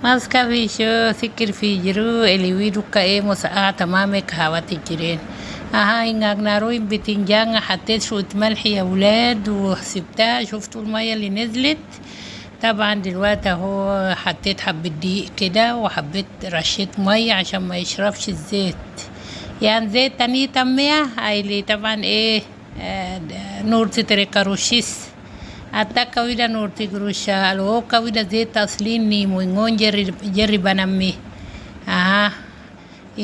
Maska fisho sikir fijiru eliwidu ka مسقعة تمام كهوات الجيران. نارو بتنجان حطيت شوية ملح يا ولاد وسبتها، شفتوا المية اللي نزلت. طبعا دلوقتي اهو حطيت حبة دقيق كده وحبيت رشيت مية عشان ما يشربش الزيت، يعني زيت تاني تمية اللي طبعا نور تتركروشيس ataka wida nurti grusha alwoka wida zeta aslini mo ingon jerri banammi.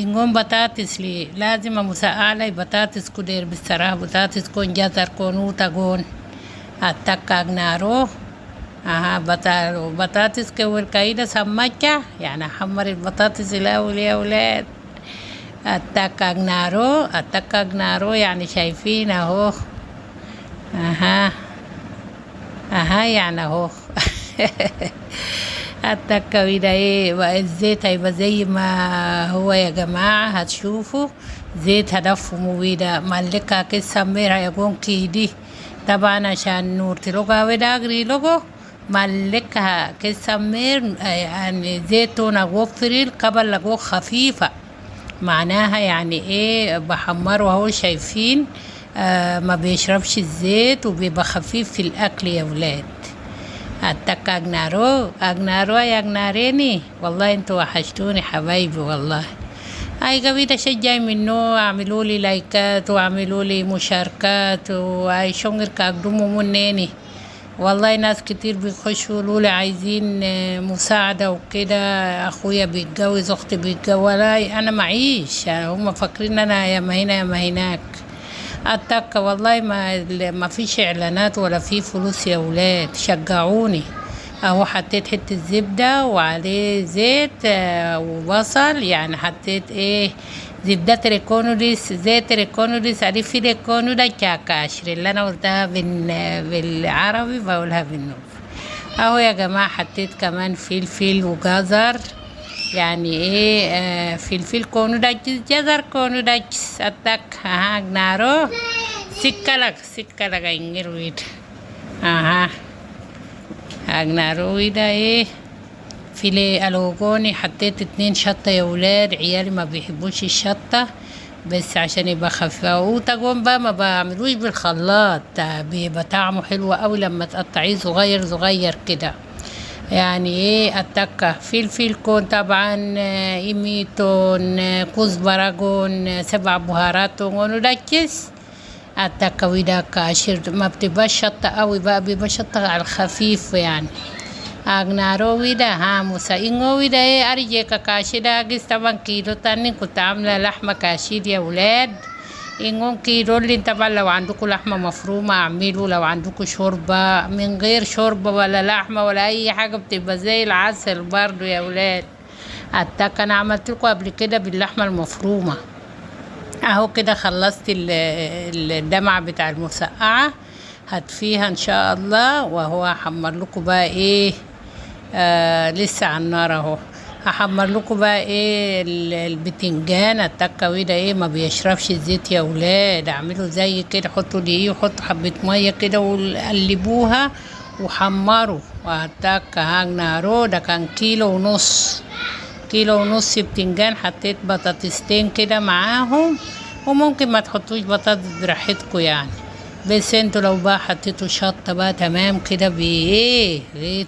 ingon batatis li lazima musaala batatis kuder bisara batatis kon jazar konuta gon ataka agnaro. بطاطس كوركايدة سمكة يعني حمر البطاطس الأول يا ولاد. التكا نارو يعني شايفين اهو. يعني اهو. التكا ده الزيت هيبقى زي ما هو يا جماعة، هتشوفوا زيت هدفه ويدا ملكها كيس سميرها يكون كيدي طبعا عشان نور تلوغا ويدا اغري لوغو ملكها كيس سمير، يعني زيتون غفريل قبل لغو خفيفة، معناها يعني بحمره اهو شايفين. ما بيشربش الزيت وبيبقى خفيف في الاكل يا ولاد. اتك اجنارو يا اجناريني، والله انتوا وحشتوني حبايبي والله. قبيلة شجعي منه، اعملوا لي لايكات واعملوا لي مشاركات وشنغر كاقدموا منيني. والله ناس كتير بيخشوا يقولوا لي عايزين مساعدة وكده، اخويا بيتجوز اختي بيتجوز، انا معيش، هم فاكرين انا يا ما هنا يا ما هناك. التكة والله ما فيش اعلانات ولا في فلوس يا ولاد، شجعوني. اهو حطيت حتة زبدة وعليه زيت وبصل، يعني حطيت زبدة ريكونوديس، زيت ريكونوديس، عارف في ريكونودا كاكاشر اللي انا قلتها بالعربي بقولها بالنوف. اهو يا جماعة حطيت كمان فلفل وجزر، يعني فلفل كونوداكس جزر كونوداكس اتك نارو سكالك انجر ويد. نارو ويدا فيلي الوغوني حطيت 2 شطة يا ولاد، عيالي ما بيحبوش الشطة بس عشان يبقى خفيف. وتقوم بقى ما بعملوش بالخلاط، بيبقى طعمه حلو قوي لما تقطعيه صغير صغير كده. يعني التكة فلفل كون طبعا، إيميتون كزبرة كون 7 بهارات ونركز التكة ودا كاشر، ما بتبقاش شطة قوي بقى، بيبقى شطة على الخفيف يعني. اغنارو ودا موسى إنغو ودا أرجيكا كاشر أجيس طبعا كيلو تاني كنت عاملة لحمة كاشير يا ولاد. إنهم كيلو اللي طبعا لو عندكم لحمة مفرومة اعملوا، لو عندكم شوربة من غير شوربة ولا لحمة ولا أي حاجة بتبقى زي العسل برضو يا ولاد. التك أنا عملت لكم قبل كده باللحمة المفرومة. أهو كده خلصت الدمع بتاع المسقعة، هطفيها إن شاء الله. وهو هحمر لكم بقى لسه على النار اهو. هحمر لكم بقى البتنجان التكاوي ده ما بيشربش الزيت يا ولاد. اعملوا زي كده، حطوا دقيق وحطوا حبة مية كده وقلبوها وحمروا وهتك نارو. ده كان كيلو ونص بتنجان، حطيت بطاطستين كده معاهم، وممكن ما تحطوش بطاطس براحتكم يعني، بس انتوا لو بقى حطيتوا شطة بقى تمام كده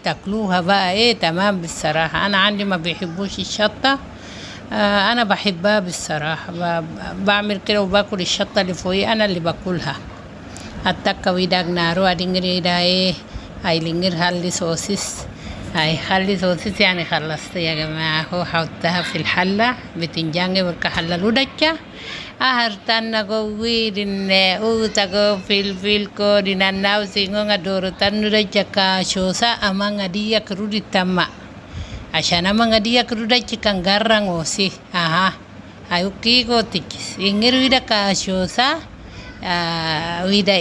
تاكلوها بقى تمام. بالصراحة انا عندي ما بيحبوش الشطة، انا بحبها بالصراحة، بعمل كده وباكل الشطة اللي فوقي انا اللي باكلها. التكا ويدا نارو ادنجري ده هاي لنجر خلي سوسيس، خلي سوسيس يعني خلصت يا جماعة. هو حطها في الحلة بتنجان والكحلة لودكا ahartan ko widin uta ko fil ko dinanaw singo nga dorotan nuda jaka shosa amang adia kerudi tama ashana amang adia keruda cikang garang osi. Ayuki ko tikis ingir wida ka shosa wida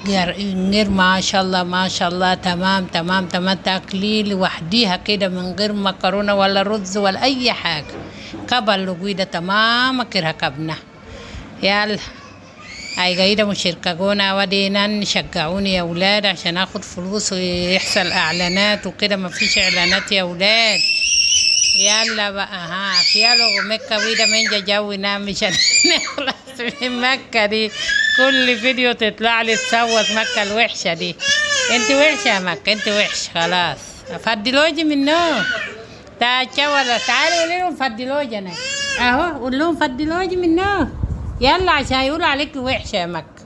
غير ما شاء الله تمام تاكلي لوحديها كده من غير مكرونة ولا رز ولا أي حاجة. قبل لقيدة تمام كرها كبنا يلا. هاي قايدة مشاركونا ودينا نشجعوني يا ولاد عشان اخد فلوس ويحصل اعلانات وكده. ما فيش اعلانات يا ولاد. يلا بقى ها يلا مكة ويدا من جونا مشان نخلص من مكة دي. كل فيديو تطلع لي تصوت مكة الوحشة دي. انت وحشة يا مكة، انت وحش خلاص. فضلوجي منه. تعالوا قولي لهم فضلوجي انا اهو، قول لهم فضلوجي منه. يلا عشان يقولوا عليك وحشة يا مكة.